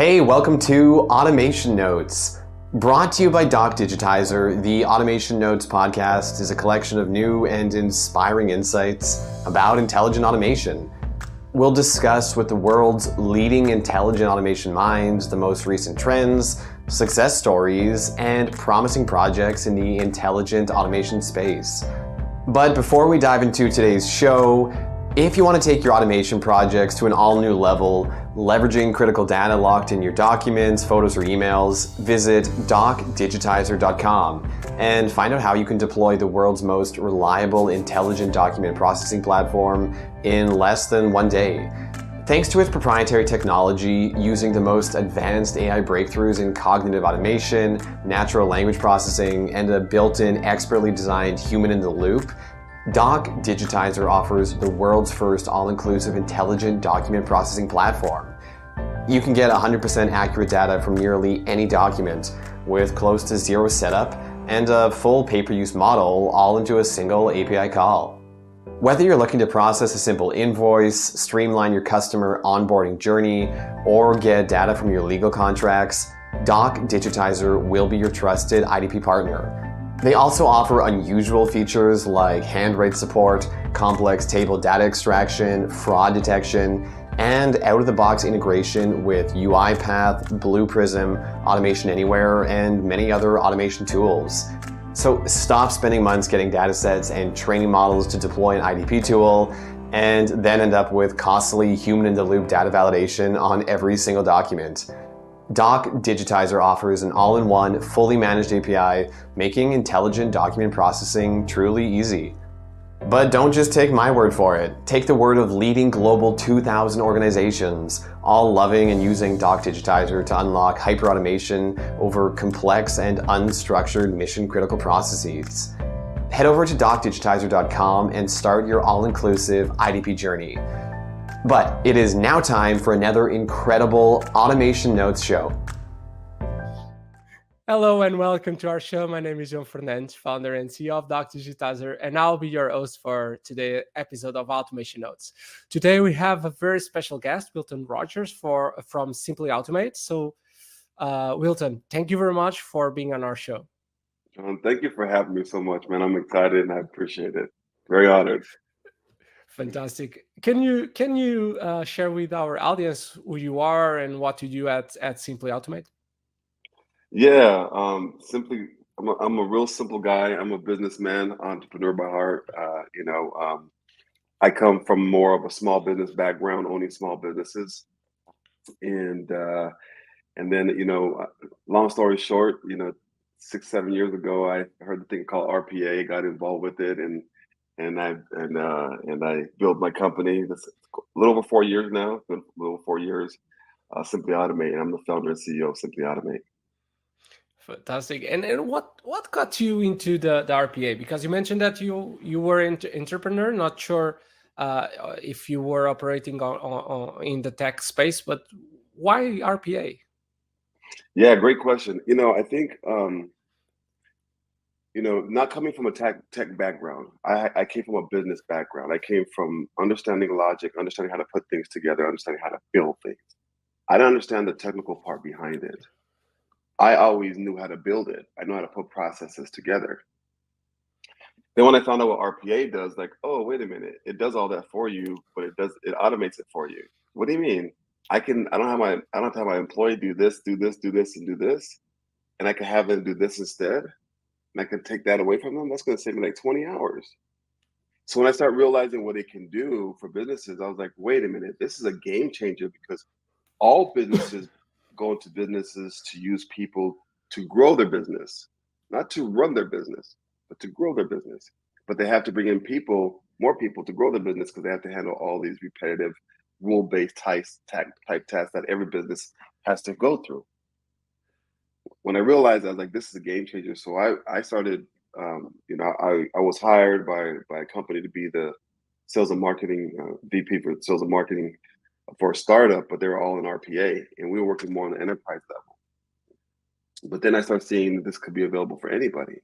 Hey, welcome to Automation Notes. Brought to you by DocDigitizer, the Automation Notes podcast is a collection of new and inspiring insights about intelligent automation. We'll discuss with the world's leading intelligent automation minds the most recent trends, success stories, and promising projects in the intelligent automation space. But before we dive into today's show, if you want to take your automation projects to an all-new level, leveraging critical data locked in your documents, photos, or emails, visit DocDigitizer.com and find out how you can deploy the world's most reliable intelligent document processing platform in less than one day. Thanks to its proprietary technology using the most advanced AI breakthroughs in cognitive automation, natural language processing, and a built-in expertly designed human-in-the-loop, DocDigitizer offers the world's first all-inclusive intelligent document processing platform. You can get 100% accurate data from nearly any document with close to zero setup and a full pay-per-use model all into a single API call. Whether you're looking to process a simple invoice, streamline your customer onboarding journey, or get data from your legal contracts, DocDigitizer will be your trusted IDP partner. They also offer unusual features like handwrite support, complex table data extraction, fraud detection, and out-of-the-box integration with UiPath, Blue Prism, Automation Anywhere, and many other automation tools. So stop spending months getting datasets and training models to deploy an IDP tool, and then end up with costly human-in-the-loop data validation on every single document. DocDigitizer offers an all-in-one, fully managed API, making intelligent document processing truly easy. But don't just take my word for it. Take the word of leading global 2,000 organizations, all loving and using DocDigitizer to unlock hyperautomation over complex and unstructured mission-critical processes. Head over to DocDigitizer.com and start your all-inclusive IDP journey. But it is now time for another incredible Automation Notes show. Hello and welcome to our show. My name is João Fernandes, founder and CEO of DocDigitizer, and I'll be your host for today's episode of Automation Notes. Today we have a very special guest, Wilton Rogers from Simply Automate. So, Wilton, thank you very much for being on our show. Thank you for having me so much, man. I'm excited and I appreciate it. Very honored. Fantastic. Can you share with our audience who you are and what you do at Simply Automate? Yeah, I'm a real simple guy. I'm a businessman, entrepreneur by heart. I come from more of a small business background, owning small businesses, and then long story short, 6-7 years ago, I heard the thing called RPA, got involved with it, and I built my company. That's a little over 4 years now. It's been a little over 4 years. Simply Automate, and I'm the founder and CEO of Simply Automate. Fantastic. And what got you into the RPA? Because you mentioned that you were an entrepreneur. Not sure if you were operating in the tech space, but why RPA? Yeah, great question. I think not coming from a tech background, I came from a business background. I came from understanding logic, understanding how to put things together, understanding how to build things. I didn't understand the technical part behind it. I always knew how to build it. I know how to put processes together. Then when I found out what RPA does, like, oh, wait a minute, it does all that for you, but it automates it for you. What do you mean? I don't have to have my employee do this, and do this, and I can have them do this instead. And I can take that away from them. That's going to save me like 20 hours. So when I start realizing what it can do for businesses, I was like, wait a minute, this is a game changer, because all businesses go into businesses to use people to grow their business, not to run their business, but to grow their business. But they have to bring in more people to grow their business, because they have to handle all these repetitive, rule-based type tasks that every business has to go through. When I realized, I was like, this is a game changer. So I started, I was hired by a company to be the sales and marketing VP for sales and marketing for a startup, but they were all in RPA, and we were working more on the enterprise level. But then I started seeing that this could be available for anybody.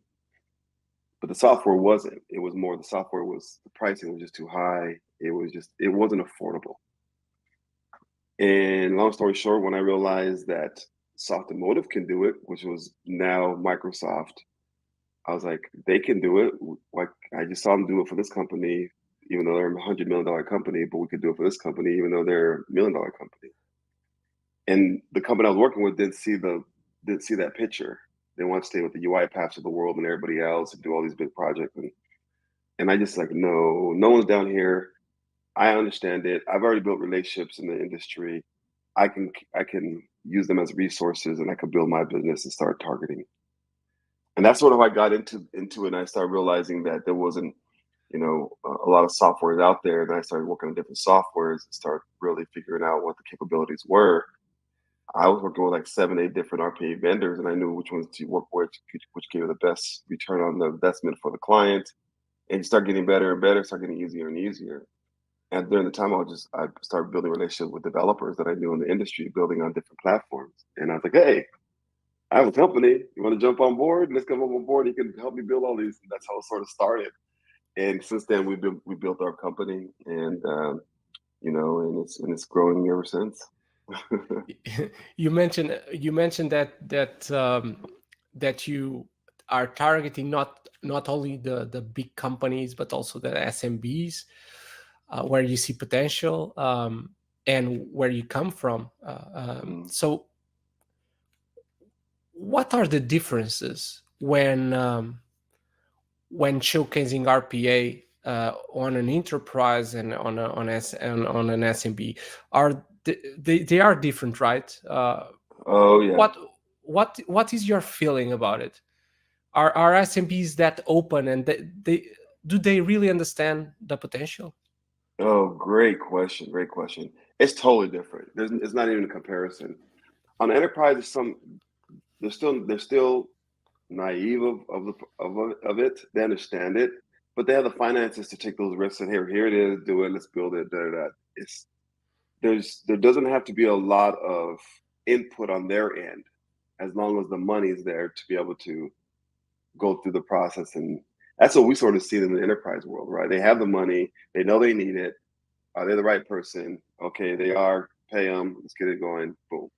But the software wasn't. It was more, the pricing was just too high. It wasn't affordable. And long story short, when I realized that Softomotive can do it, which was now Microsoft, I was like, they can do it. Like, I just saw them do it for this company, even though they're a $100 million company, but we could do it for this company, even though they're a $1 million company. And the company I was working with didn't see that picture. They want to stay with the UiPaths of the world and everybody else and do all these big projects. And I just like, no one's down here. I understand it. I've already built relationships in the industry. I can use them as resources, and I could build my business and start targeting. And that's sort of how I got into it. And I started realizing that there wasn't, a lot of softwares out there. And I started working on different softwares and started really figuring out what the capabilities were. I was working with like 7, 8 different RPA vendors, and I knew which ones to work with, which gave you the best return on the investment for the client. And you start getting better and better, start getting easier and easier. And during the time, I started building relationships with developers that I knew in the industry, building on different platforms. And I was like, hey, I have a company. You want to jump on board? Let's come on board. You can help me build all these. And that's how it sort of started. And since then, we built our company, and and it's growing ever since. You mentioned that you are targeting not only the big companies but also the SMBs, where you see potential, and where you come from. So, what are the differences when showcasing RPA on an enterprise and on an SMB? They are different, right? Oh yeah. What is your feeling about it? Are SMBs that open, and do they really understand the potential? Oh, great question. Great question. It's totally different. It's not even a comparison. On enterprise, they're still naive of it. They understand it, but they have the finances to take those risks. And here it is. Do it. Let's build it. There doesn't have to be a lot of input on their end, as long as the money is there to be able to go through the process. And that's what we sort of see in the enterprise world, right? They have the money. They know they need it. Are they the right person? Okay, they are. Pay them. Let's get it going. Boom.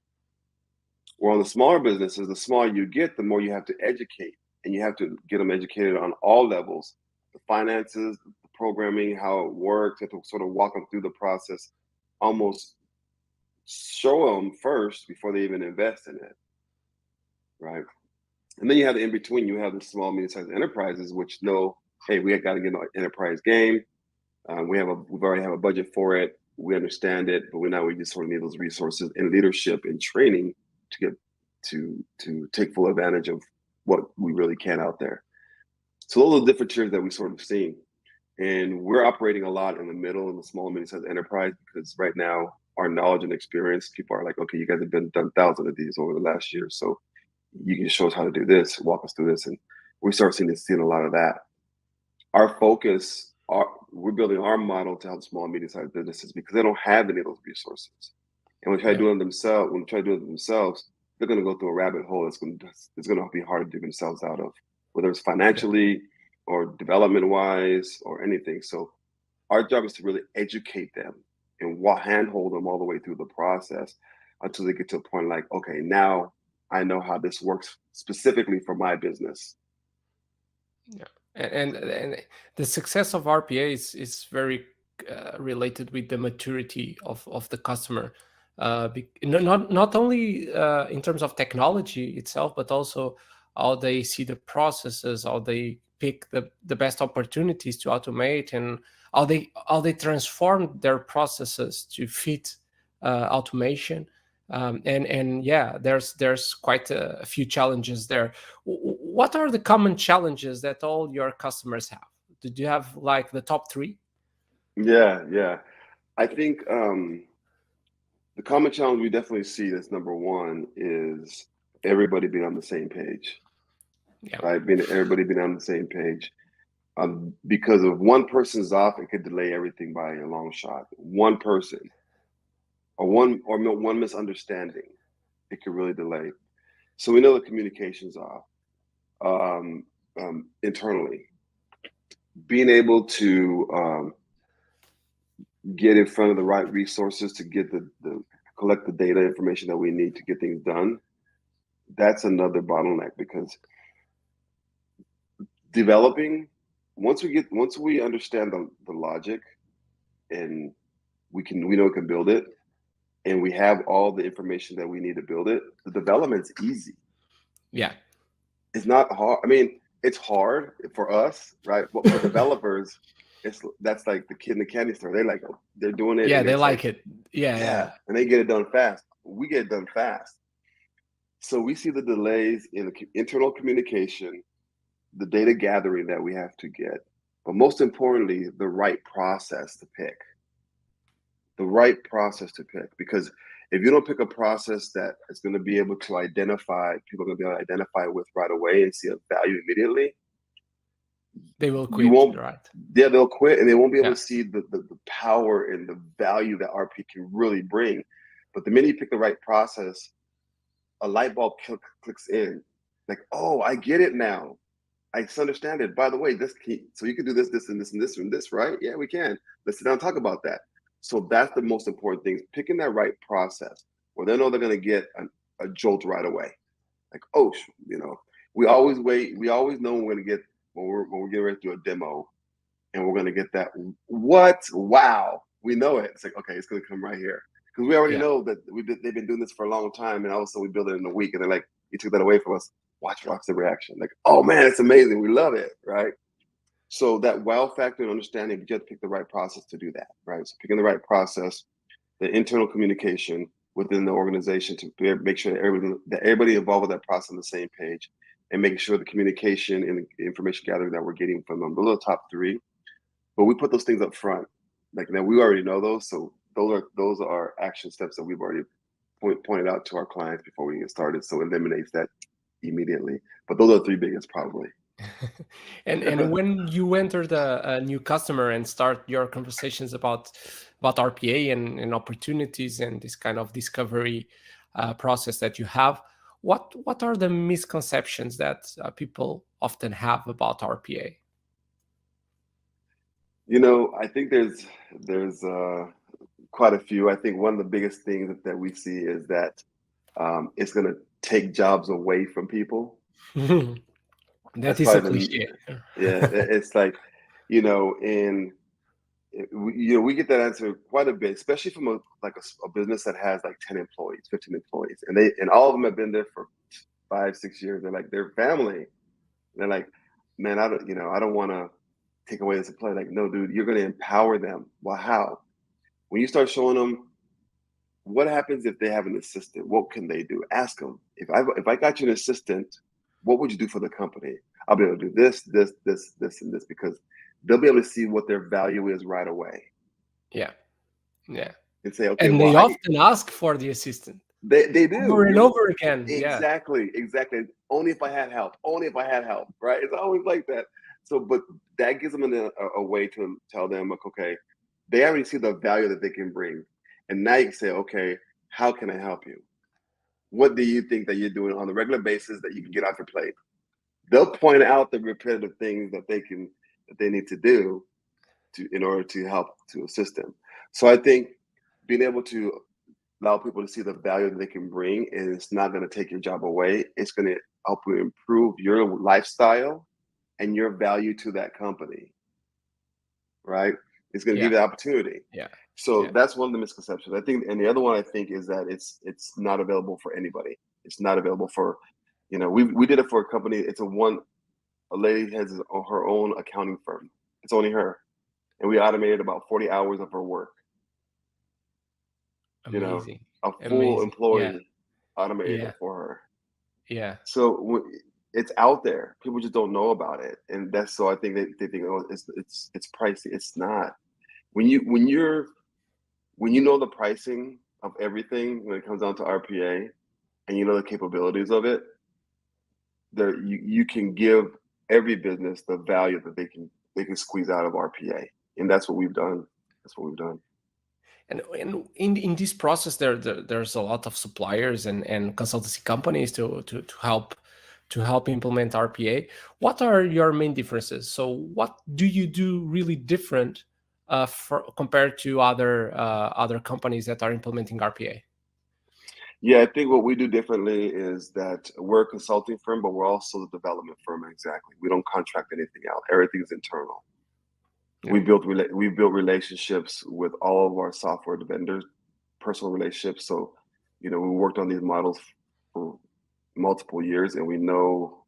Where on the smaller businesses, the smaller you get, the more you have to educate, and you have to get them educated on all levels: the finances, the programming, how it works. You have to sort of walk them through the process, almost show them first before they even invest in it, right? And then you have the in between. You have the small, medium-sized enterprises, which know, hey, we got to get an enterprise game. We've already have a budget for it. We understand it, but we just sort of need those resources and leadership and training to get to take full advantage of what we really can out there. So those are the different tiers that we sort of seen. And we're operating a lot in the middle, in the small and medium-sized enterprise, because right now our knowledge and experience, people are like, okay, you guys have done thousands of these over the last year, so you can show us how to do this, walk us through this. And we start seeing a lot of that. Our focus, we're building our model to help small and medium-sized businesses because they don't have any of those resources. And when they try to do it themselves, they're going to go through a rabbit hole. It's going to be hard to dig themselves out of, whether it's financially or development-wise or anything. So our job is to really educate them and handhold them all the way through the process until they get to a point like, okay, now I know how this works specifically for my business. Yeah, and the success of RPA is very related with the maturity of the customer. Not only in terms of technology itself, but also how they see the processes, how they pick the best opportunities to automate, and how they transform their processes to fit automation. And yeah, there's quite a few challenges there. What are the common challenges that all your customers have? Did you have like the top 3? Yeah. I think the common challenge we definitely see as number one is everybody being on the same page. Yeah. Right? Everybody being on the same page. Because if one person's off, it could delay everything by a long shot. One person or one misunderstanding, it could really delay. So we know the communication's off. Internally, being able to get in front of the right resources to get the collect the data information that we need to get things done, that's another bottleneck, because developing, once we understand the logic, and we know we can build it, and we have all the information that we need to build it, the development's easy. Yeah. It's not hard. I mean, it's hard for us, right? But for developers, that's like the kid in the candy store. They're doing it. Yeah, they like it. Yeah. And they get it done fast. We get it done fast. So we see the delays in the internal communication, the data gathering that we have to get, but most importantly, the right process to pick. The right process to pick, because if you don't pick a process that is going to be able to identify, people are going to be able to identify with right away and see a value immediately, they will quit, right? Yeah, they'll quit, and they won't be able to see the power and the value that RP can really bring. But the minute you pick the right process, a light bulb clicks in. Like, oh, I get it now. I understand it. By the way, so you can do this, this, and this, and this, and this, right? Yeah, we can. Let's sit down and talk about that. So that's the most important thing, picking that right process where they know they're going to get a jolt right away. Like, oh, we always wait. We always know when we're going to get, when we're getting ready to do a demo, and we're going to get that, what? Wow. We know it. It's like, okay, it's going to come right here. Because we already know that they've been doing this for a long time, and also we build it in a week, and they're like, you took that away from us. Watch the reaction. Like, oh man, it's amazing. We love it, right? So that wow factor and understanding, you have to pick the right process to do that, right? So picking the right process, the internal communication within the organization to make sure that everybody involved with that process on the same page, and making sure the communication and the information gathering that we're getting from them. Those are the top three. But we put those things up front. Like, now we already know those. So those are action steps that we've already pointed out to our clients before we get started. So it eliminates that immediately. But those are the three biggest, probably. And when you enter a new customer and start your conversations about RPA and opportunities and this kind of discovery process that you have, what are the misconceptions that people often have about RPA? I think there's quite a few. I think one of the biggest things that we see is that it's going to take jobs away from people. That is a cliche. Yeah, it's like, we get that answer quite a bit, especially from a business that has like 10 employees, 15 employees, and all of them have been there for 5-6 years. They're like, they're family. They're like, man, I don't want to take away this employee. Like, no, dude, you're going to empower them. Well, how? When you start showing them what happens if they have an assistant, what can they do? Ask them, if I got you an assistant, what would you do for the company? I'll be able to do this, this, this, this, and this, because they'll be able to see what their value is right away. Yeah. And say, okay. And they often ask for the assistant. They do. Over and over again. Exactly. Only if I had help. Right? It's always like that. So, but that gives them a way to tell them, like, okay, they already see the value that they can bring. And now you can say, okay, how can I help you? What do you think that you're doing on a regular basis that you can get off your plate? They'll point out the repetitive things that they need to do in order to help to assist them. So I think being able to allow people to see the value that they can bring, and it's not going to take your job away. It's going to help you improve your lifestyle and your value to that company, right? It's going to give you the opportunity. Yeah. So that's one of the misconceptions, I think. And the other one, I think, is that it's not available for anybody. It's not available for, we did it for a company. It's a lady has her own accounting firm. It's only her. And we automated about 40 hours of her work. Amazing. A full employee automated it for her. Yeah. So it's out there. People just don't know about it. And so I think they think, oh, it's pricey. It's not. When you know the pricing of everything when it comes down to RPA, and you know the capabilities of it, you can give every business the value that they can squeeze out of RPA, and that's what we've done. And in this process, there's a lot of suppliers and consultancy companies to help implement RPA. What are your main differences? So what do you do really different compared to other companies that are implementing RPA? Yeah, I think what we do differently is that we're a consulting firm, but we're also the development firm. Exactly. We don't contract anything out. Everything's internal. Yeah. We built relationships with all of our software vendors, personal relationships. So, we worked on these models for multiple years, and we know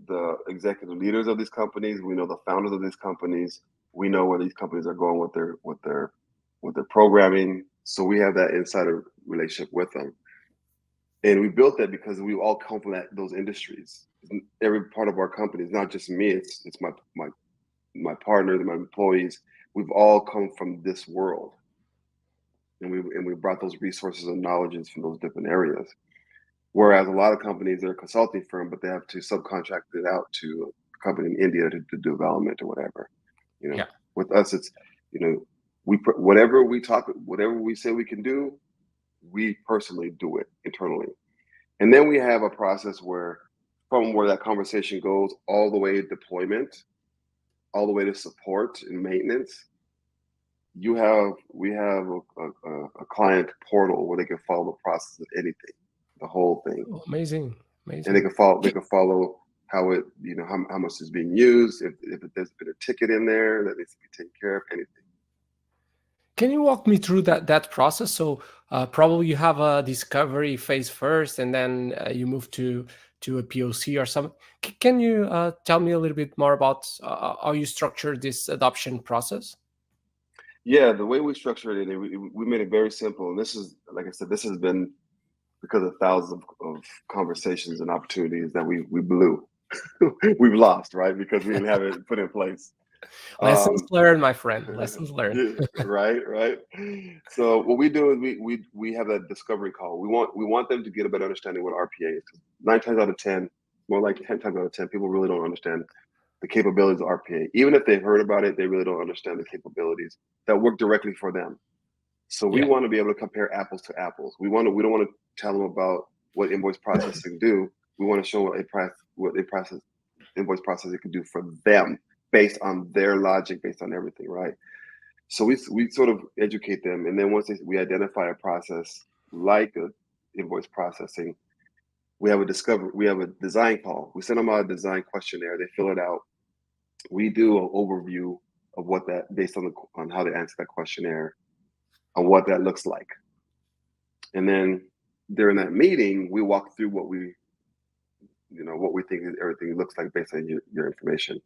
the executive leaders of these companies. We know the founders of these companies. We know where these companies are going with their programming. So we have that insider relationship with them. And we built that because we all come from those industries. Every part of our company, it's not just me, it's my partners, my employees. We've all come from this world. And we brought those resources and knowledges from those different areas. Whereas a lot of companies, they're a consulting firm, but they have to subcontract it out to a company in India to do development or whatever. Yeah. With us, it's, whatever we say we can do, we personally do it internally. And then we have a process from where that conversation goes all the way to deployment, all the way to support and maintenance. We have a client portal where they can follow the process of anything, the whole thing. Oh, amazing. And they can follow how it, how much is being used, if there's been a ticket in there that needs to be taken care of, anything. Can you walk me through that process? So probably you have a discovery phase first, and then you move to a POC or something. Can you tell me a little bit more about how you structure this adoption process? Yeah, the way we structured it, we made it very simple. And this is, like I said, this has been because of thousands of conversations and opportunities that we blew. We've lost, right? Because we didn't have it put in place. Lessons learned, my friend. Lessons learned. Yeah, right. So what we do is we have that discovery call. We want them to get a better understanding of what RPA is. 9 times out of 10, more like 10 times out of 10, people really don't understand the capabilities of RPA. Even if they've heard about it, they really don't understand the capabilities that work directly for them. So we want to be able to compare apples to apples. We don't want to tell them about what invoice processing do. We want to show what invoice processing can do for them based on their logic, based on everything, right? So we sort of educate them, and then once we identify a process like a invoice processing, we have a design call. We send them out a design questionnaire. They fill it out. We do an overview of what that, based on how they answer that questionnaire, on what that looks like. And then during that meeting, we walk through what we think everything looks like based on your information.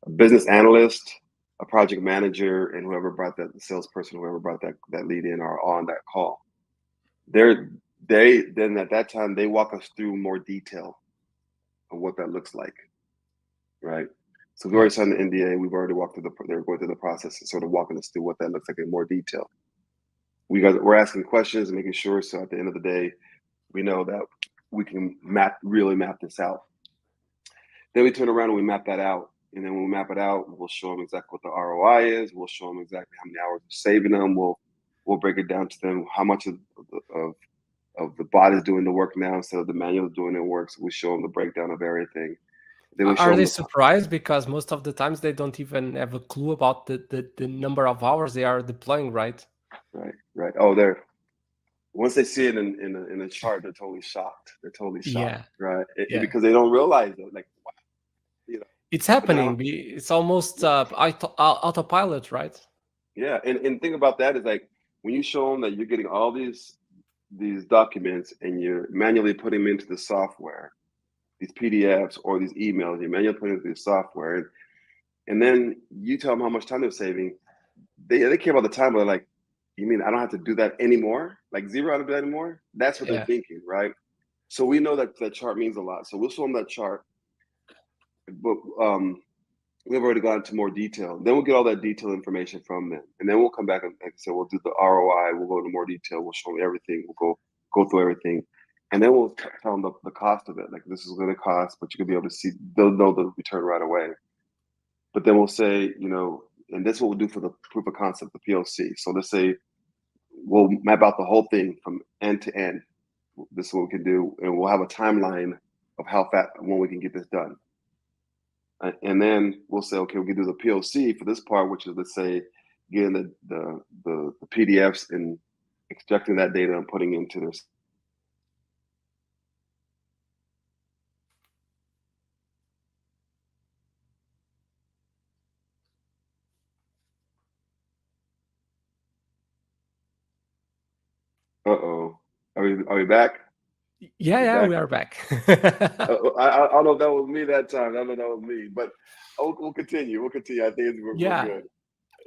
A business analyst, a project manager, and whoever brought the salesperson, whoever brought that lead in, are on that call. Then at that time, they walk us through more detail of what that looks like, right? So we've already signed the NDA. We've already they're going through the process and sort of walking us through what that looks like in more detail. We're asking questions and making sure, so at the end of the day, we know that we can really map this out. Then we turn around and we map that out. And then when we map it out, we'll show them exactly what the ROI is. We'll show them exactly how many hours we're saving them. We'll break it down to them how much of the bot is doing the work now instead of the manual doing the work. So we show them the breakdown of everything. Then we show Are them they surprised because most of the times they don't even have a clue about the number of hours they are deploying, right? Right. Oh, once they see it in a chart, they're totally shocked. Right? Because they don't realize it. Like, wow, it's happening. It's almost autopilot, right? Yeah, and think about that is like when you show them that you're getting all these documents and you're manually putting them into the software, these PDFs or these emails, you're manually putting into the software, and then you tell them how much time they're saving. They care about the time, but they're like, you mean I don't have to do that anymore? Like zero, I don't do that anymore? That's what they're thinking, right? So we know that chart means a lot. So we'll show them that chart, but we've already gone into more detail. Then we'll get all that detailed information from them, and then we'll come back and like I said, we'll do the ROI. We'll go into more detail. We'll show them everything. We'll go through everything, and then we'll tell them the cost of it. Like this is going to cost, but you can be able to see. They'll know the return right away. But then we'll say, and this is what we'll do for the proof of concept, the POC. So let's say we'll map out the whole thing from end to end. This is what we can do, and we'll have a timeline of how fast when we can get this done. And then we'll say, okay, we can do the POC for this part, which is let's say getting the PDFs and extracting that data and putting it into their. Uh-oh. Are we back? Yeah, Back? we are back. I don't know if that was me that time. I don't know if that was me, but we'll continue. We'll continue. I think we're Yeah, good.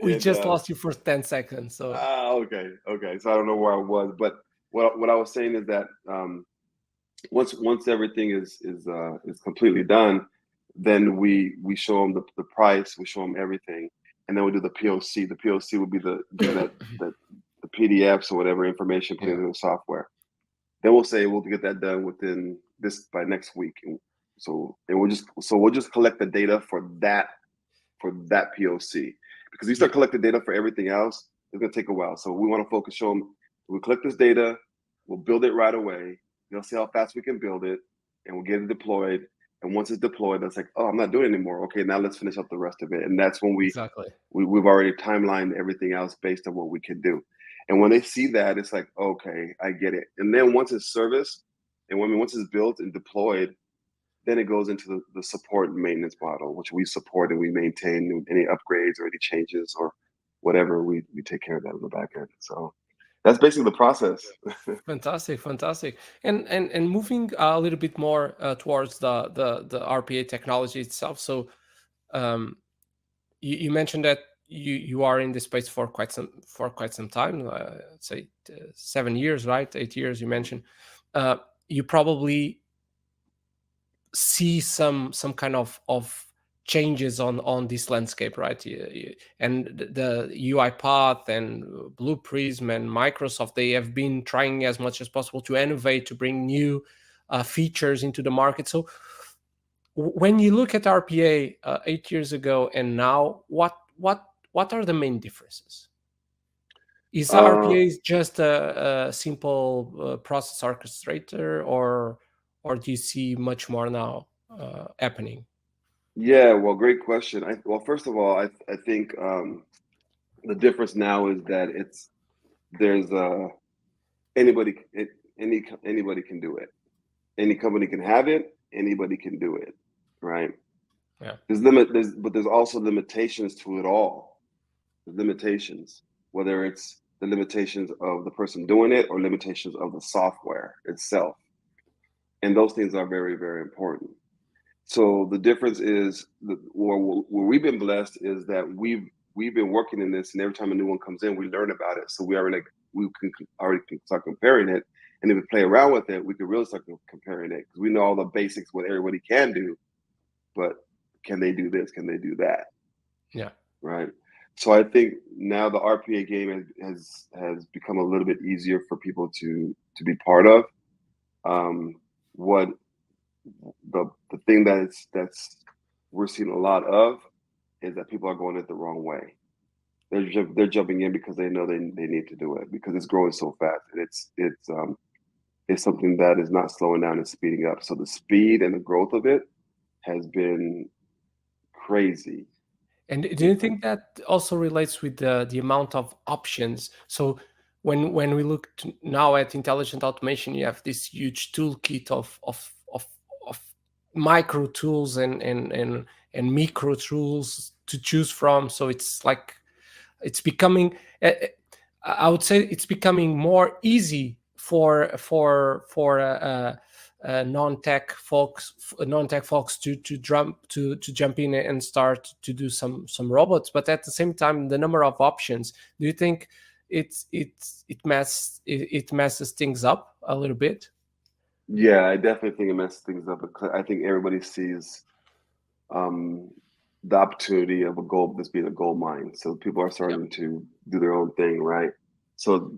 we And just lost you for 10 seconds. So okay. So I don't know where I was, but what I was saying is that once everything is completely done, then we show them the price, we show them everything, and then we do the POC. The POC would be the PDFs or whatever information put into the software. Then we'll say we'll get that done within by next week. We'll just collect the data for that POC, because you start collecting data for everything else, it's gonna take a while. So we want to focus. Show them we collect this data, we'll build it right away. They'll see how fast we can build it, and we'll get it deployed. And once it's deployed, that's like, oh, I'm not doing it anymore. Okay, now let's finish up the rest of it. And that's when we've already timelined everything else based on what we can do. And when they see that, it's like, okay, I get it. And then once it's serviced, and once it's built and deployed, then it goes into the support and maintenance model, which we support and we maintain any upgrades or any changes or whatever. We take care of that in the back end. So that's basically the process. Fantastic. And moving a little bit more towards the RPA technology itself. So you mentioned that you are in this space for quite some time. Say 7 years, right? 8 years. You mentioned. You probably see some kind of changes on this landscape, right? And the UiPath and Blue Prism and Microsoft, they have been trying as much as possible to innovate, to bring new features into the market. So when you look at RPA 8 years ago and now, what are the main differences? Is RPA just a simple process orchestrator, or do you see much more now happening? Yeah, well, great question. First of all, I think the difference now is that there's anybody can do it. Any company can have it. Anybody can do it, right? Yeah. But there's also limitations to it all. There's limitations, whether it's the limitations of the person doing it or limitations of the software itself. And those things are very, very important. So the difference is where we've been blessed is that we've been working in this, and every time a new one comes in, we learn about it. So we can already start comparing it, and if we play around with it, we can really start comparing it, because we know all the basics, what everybody can do, but can they do this? Can they do that? Yeah. Right. So I think now the RPA game has become a little bit easier for people to be part of. What the thing that's we're seeing a lot of is that people are going it the wrong way. They're jumping in because they know they need to do it, because it's growing so fast, and it's something that is not slowing down and speeding up. So the speed and the growth of it has been crazy. And do you think that also relates with the amount of options? So when we look now at intelligent automation, you have this huge toolkit of micro tools and micro tools to choose from. So it's like it's becoming, I would say, it's becoming more easy for non-tech folks to jump in and start to do some robots. But at the same time, the number of options, do you think it messes things up a little bit? Yeah, I definitely think it messes things up. I think everybody sees the opportunity of this being a gold mine. So people are starting to do their own thing, right? So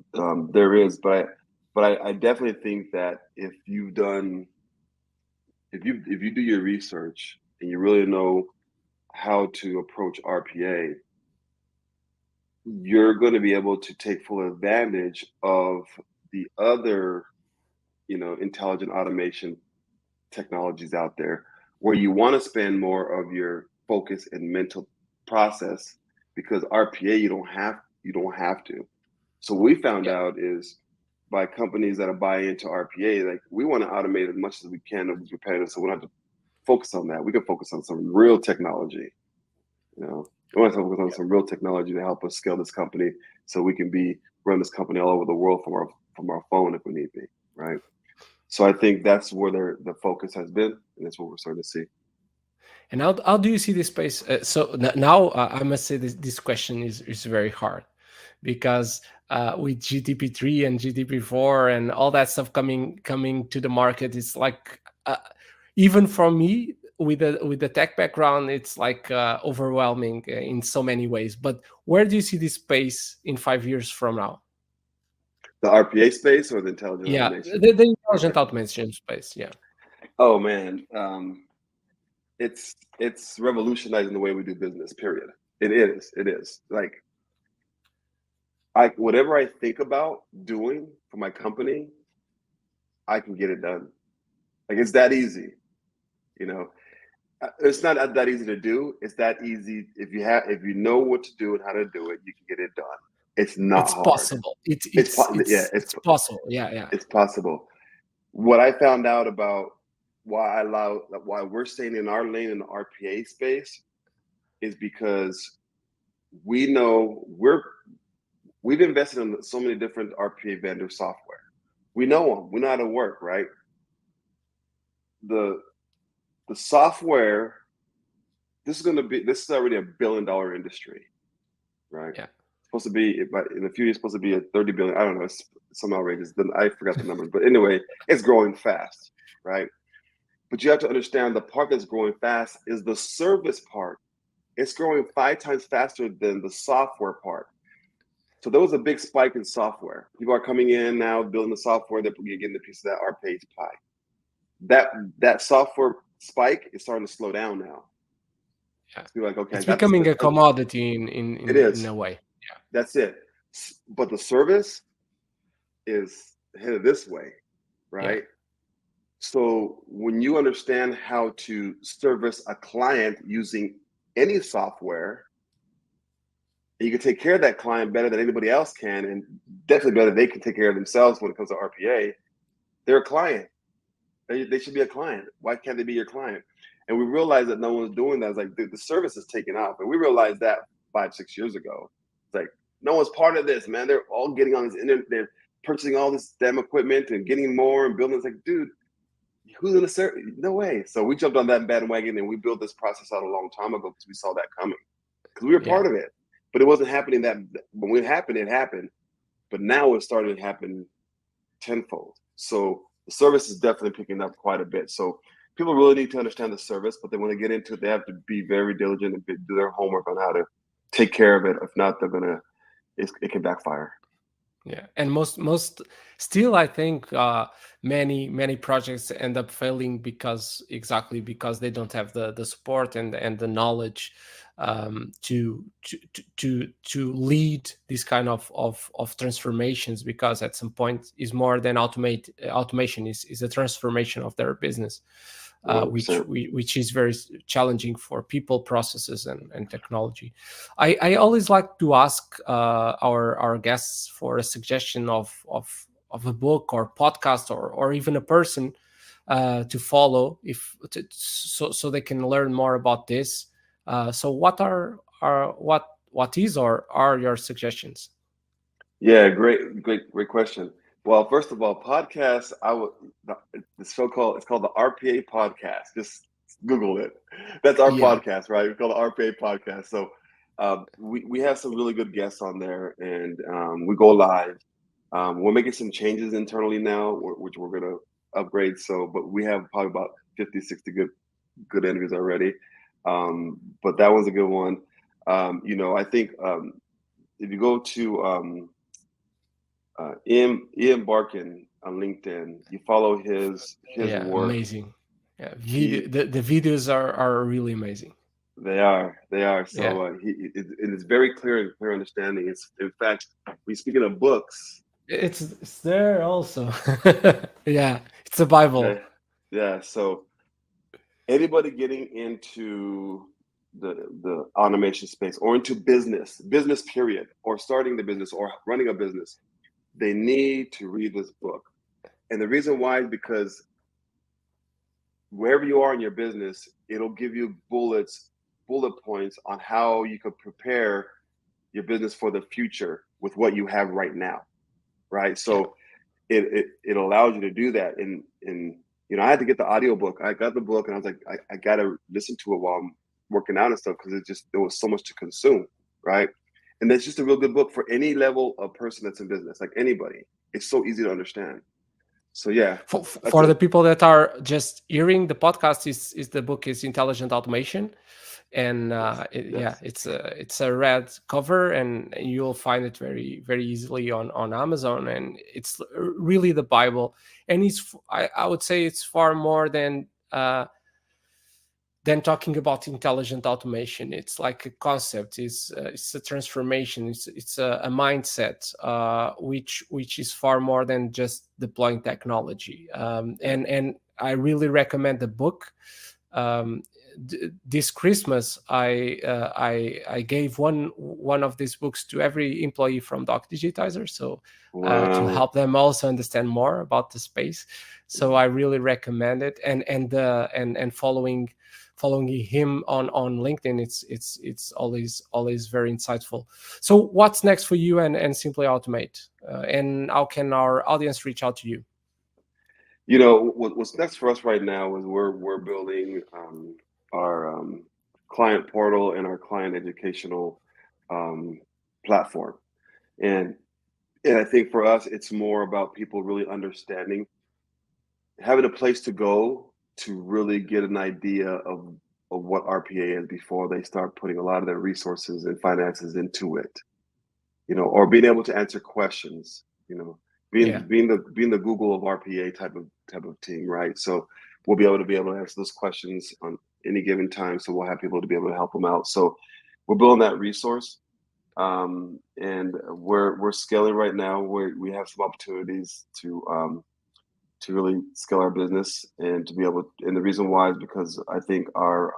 there is, but I definitely think that if you do your research and you really know how to approach RPA, you're going to be able to take full advantage of the other, intelligent automation technologies out there, where you want to spend more of your focus and mental process, because RPA you don't have to. So what we found out is by companies that are buying into RPA, like we want to automate as much as we can of repetitive, so we don't have to focus on that. We can focus on some real technology. We want to focus on some real technology to help us scale this company, so we can run this company all over the world from our phone if we need be, right? So I think that's where the focus has been, and that's what we're starting to see. And how do you see this space? So now I must say this question is very hard, because with GTP3 and GTP4 and all that stuff coming to the market, it's like even for me with the tech background, it's like overwhelming in so many ways. But where do you see this space in 5 years from now? The RPA space or the intelligent automation? The intelligent automation space. Yeah. Oh man, it's revolutionizing the way we do business. Period. It is. Like whatever I think about doing for my company, I can get it done. Like it's that easy. It's not that easy to do. It's that easy if you know what to do and how to do it, you can get it done. It's not hard. Possible. It's possible. Yeah. It's possible. What I found out about why we're staying in our lane in the RPA space is because we know we've invested in so many different RPA vendor software. We know them. We know how to work, right? The software, this is already $1 billion industry, right? Yeah. Supposed to be, in a few years, supposed to be a 30 billion. I don't know. It's some outrageous. I forgot the numbers, but anyway, it's growing fast, right? But you have to understand the part that's growing fast is the service part. It's growing 5 times faster than the software part. So there was a big spike in software. People are coming in now, building the software, they're getting a piece of that RPA pie. That software spike is starting to slow down now. Yeah. So like, okay, it's becoming a commodity in a way. Yeah. That's it. But the service is headed this way, right? Yeah. So when you understand how to service a client using any software, you can take care of that client better than anybody else can, and definitely better than they can take care of themselves when it comes to RPA. They're a client. They should be a client. Why can't they be your client? And we realized that no one's doing that. It's like the service is taking off. And we realized that 5-6 years ago. It's like, no one's part of this, man. They're all getting on this internet. They're purchasing all this damn equipment and getting more and building. It's like, dude, who's gonna serve? No way. So we jumped on that bandwagon and we built this process out a long time ago because we saw that coming. Because we were part of it. But it wasn't happening when it happened. But now it's starting to happen tenfold. So the service is definitely picking up quite a bit. So people really need to understand the service, but they want to get into it. They have to be very diligent and do their homework on how to take care of it. If not, it can backfire. Yeah, and most still, I think many projects end up failing because they don't have the support and the knowledge to lead this kind of transformations, because at some point is more than automation is a transformation of their business, which is very challenging for people, processes, and technology. I always like to ask our guests for a suggestion of a book or podcast or even a person to follow so they can learn more about this. So what are your suggestions? Yeah, great question. Well, first of all, podcasts, it's called the RPA podcast. Just Google it. That's our podcast, right? It's called the RPA podcast. So we have some really good guests on there, and we go live. We're making some changes internally now, which we're going to upgrade. But we have probably about 50, 60 good interviews already. But that one's a good one. I think if you go to Ian Barkin on LinkedIn, you follow his work. Amazing. Yeah, the videos are really amazing. They are. So it's very clear understanding. It's, in fact, speaking of books, it's there also. Yeah, it's a Bible. Yeah. So anybody getting into the automation space or into business period, or starting the business or running a business, they need to read this book. And the reason why is because wherever you are in your business, it'll give you bullet points on how you could prepare your business for the future with what you have right now, right? So it allows you to do that. And I had to get the audiobook. I got the book and I was like, I gotta listen to it while I'm working out and stuff, because there was so much to consume, right? And that's just a real good book for any level of person that's in business, like anybody. It's so easy to understand. So yeah, for the people that are just hearing the podcast, is the book is Intelligent Automation, and it's a red cover, and you'll find it very very easily on Amazon, and it's really the Bible. And I would say it's far more than talking about intelligent automation. It's like a concept. It's a transformation. It's a mindset, which is far more than just deploying technology. And I really recommend the book. This Christmas, I gave one of these books to every employee from DocDigitizer, so to help them also understand more about the space. So I really recommend it, and following him on LinkedIn, it's always very insightful. So what's next for you and Simply Automate, and how can our audience reach out to you? What's next for us right now is we're building our client portal and our client educational platform, and I think for us it's more about people really understanding, having a place to go to really get an idea of what RPA is before they start putting a lot of their resources and finances into it, or being able to answer questions, being the Google of RPA type of team, right? So we'll be able to answer those questions on any given time. So we'll have people to be able to help them out. So we're building that resource, and we're scaling right now. We have some opportunities to really scale our business and to be able. And the reason why is because I think our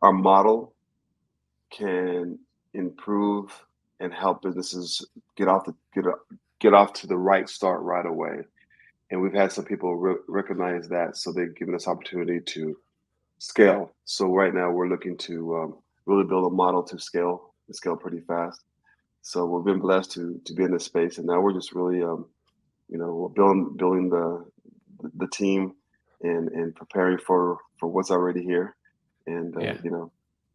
model can improve and help businesses get off to the right start right away. And we've had some people recognize that, so they've given us opportunity to scale. So right now we're looking to really build a model to scale pretty fast. So we've been blessed to be in this space, and now we're just really we're building the team and preparing for what's already here, and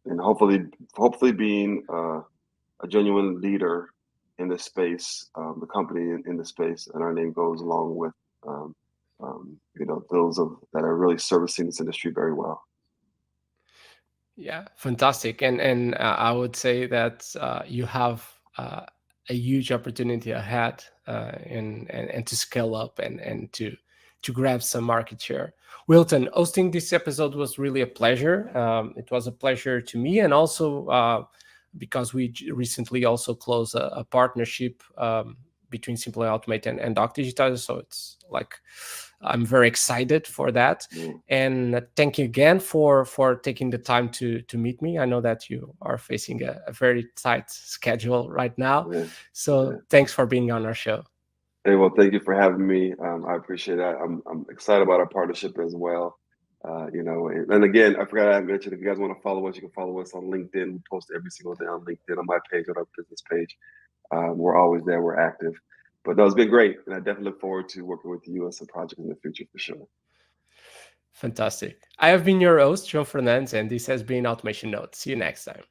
and hopefully being a genuine leader in this space, the company in the space, and our name goes along with those that are really servicing this industry very well. Yeah, fantastic. And I would say that you have a huge opportunity ahead, and to scale up and to grab some market share. Wilton, hosting this episode was really a pleasure. It was a pleasure to me, and also because we recently also closed a partnership between Simply Automate and DocDigitizer. So it's like I'm very excited for that. And thank you again for taking the time to meet me. I know that you are facing a very tight schedule right now. So thanks for being on our show. Hey, well, thank you for having me. I appreciate that. I'm excited about our partnership as well. And again, I forgot I mentioned, if you guys want to follow us, you can follow us on LinkedIn. We post every single day on LinkedIn, on my page, on our business page. We're always there. We're active. But no, it's been great. And I definitely look forward to working with you on some projects in the future for sure. Fantastic. I have been your host, João Fernandes, and this has been Automation Notes. See you next time.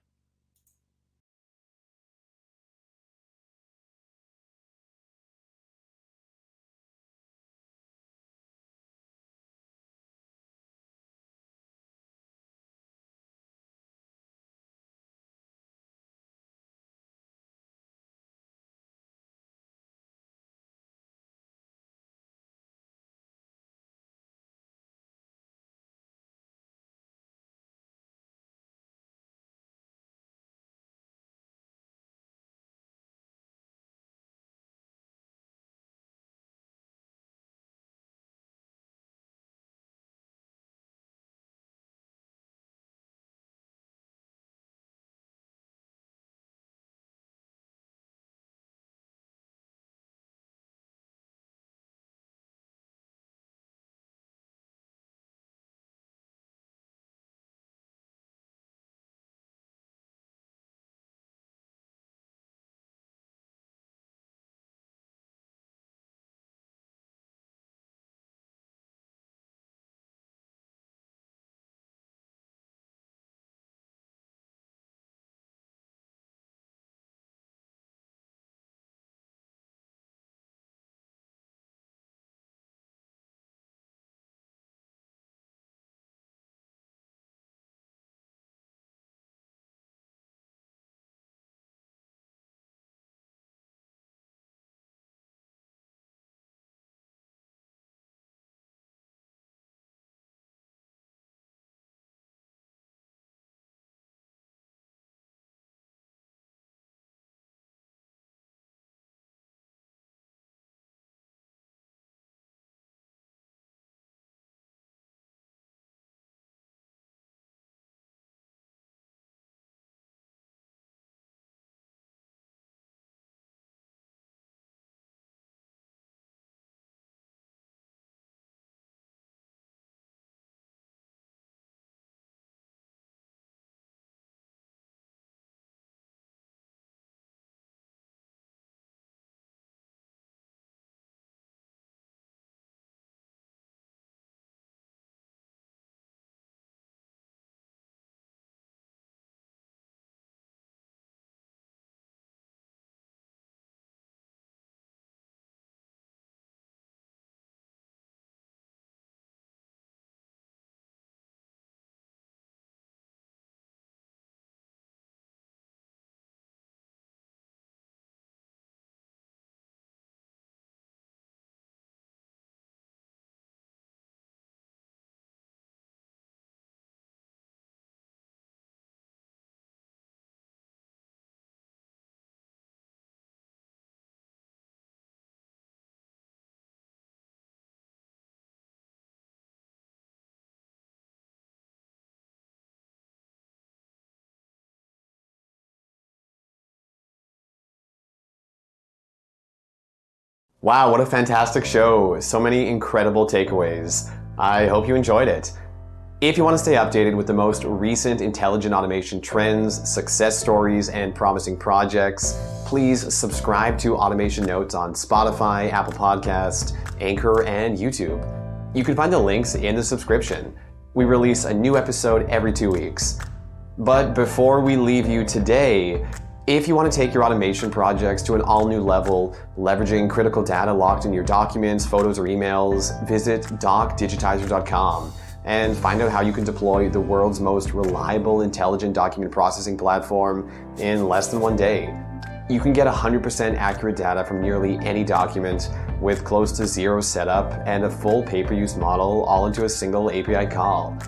Wow, what a fantastic show. So many incredible takeaways. I hope you enjoyed it. If you want to stay updated with the most recent intelligent automation trends, success stories, and promising projects, please subscribe to Automation Notes on Spotify, Apple Podcast, Anchor, and YouTube. You can find the links in the subscription. We release a new episode every 2 weeks. But before we leave you today, if you want to take your automation projects to an all-new level, leveraging critical data locked in your documents, photos, or emails, visit DocDigitizer.com and find out how you can deploy the world's most reliable intelligent document processing platform in less than 1 day. You can get 100% accurate data from nearly any document with close to zero setup and a full pay-per-use model all into a single API call.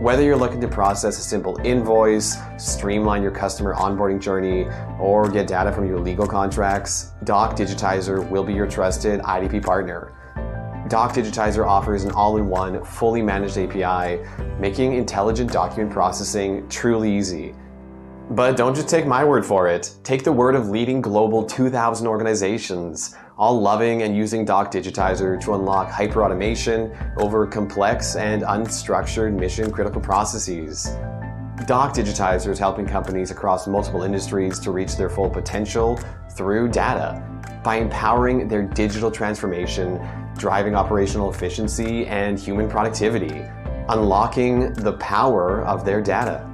Whether you're looking to process a simple invoice, streamline your customer onboarding journey, or get data from your legal contracts, DocDigitizer will be your trusted IDP partner. DocDigitizer offers an all-in-one, fully managed API, making intelligent document processing truly easy. But don't just take my word for it. Take the word of leading global 2,000 organizations, all loving and using DocDigitizer to unlock hyper-automation over complex and unstructured mission-critical processes. DocDigitizer is helping companies across multiple industries to reach their full potential through data by empowering their digital transformation, driving operational efficiency and human productivity, unlocking the power of their data.